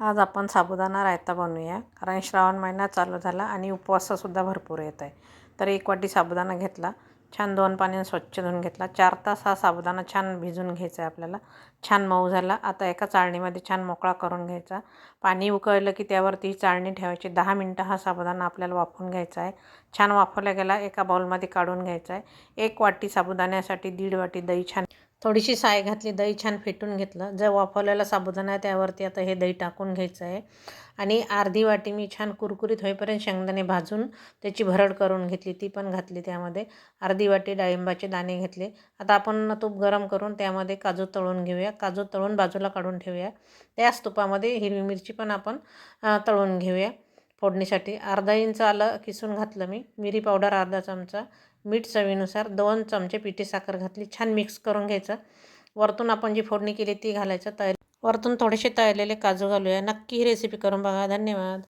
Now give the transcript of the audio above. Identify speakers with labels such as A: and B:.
A: आज आपण साबुदाणा रायता बनवूया, कारण श्रावण महिना चालू झाला आणि उपवाससुद्धा भरपूर येत आहे. तर 1 वाटी साबुदाणा घेतला, छान 2 पाण्याने स्वच्छ धुवून घेतला. 4 तास हा साबुदाणा छान भिजून घ्यायचा आहे आपल्याला. छान मऊ झाला. आता एका चाळणीमध्ये छान मोकळा करून घ्यायचा. पाणी उकळलं की त्यावरती चाळणी ठेवायची. 10 मिनटं हा साबुदाणा आपल्याला वाफवून घ्यायचा आहे. छान वाफवला गेला एका बाउलमध्ये काढून घ्यायचा आहे. 1 वाटी साबुदाण्यासाठी 1.5 वाटी दही, छान थोडीशी साय घातली, दही छान फेटून घेतलं. जो वाफवलेला साबुदाणा आहे त्यावरती आता हे दही टाकून घ्यायचं आहे आणि अर्धी वाटी मी छान कुरकुरीत होईपर्यंत शेंगदाणे भाजून त्याची भरड करून घेतली, ती पण घातली त्यामध्ये. अर्धी वाटी डाळिंबाचे दाणे घेतले. आता आपण तूप गरम करून त्यामध्ये काजू तळून घेऊया. काजू तळून बाजूला काढून ठेवूया. त्याच तुपामध्ये हिरवी मिरची पण आपण तळून घेऊया फोडणीसाठी. अर्धा इंच आलं किसून घातलं मी. मिरी पावडर अर्धा चमचा, मीठ चवीनुसार, 2 चमचे पिठी साखर घातली. छान मिक्स करून घ्यायचं. वरतून आपण जी फोडणी केली ती घालायचं. वरतून थोडेसे तळलेले काजू घालूया. नक्की ही रेसिपी करून बघा. धन्यवाद.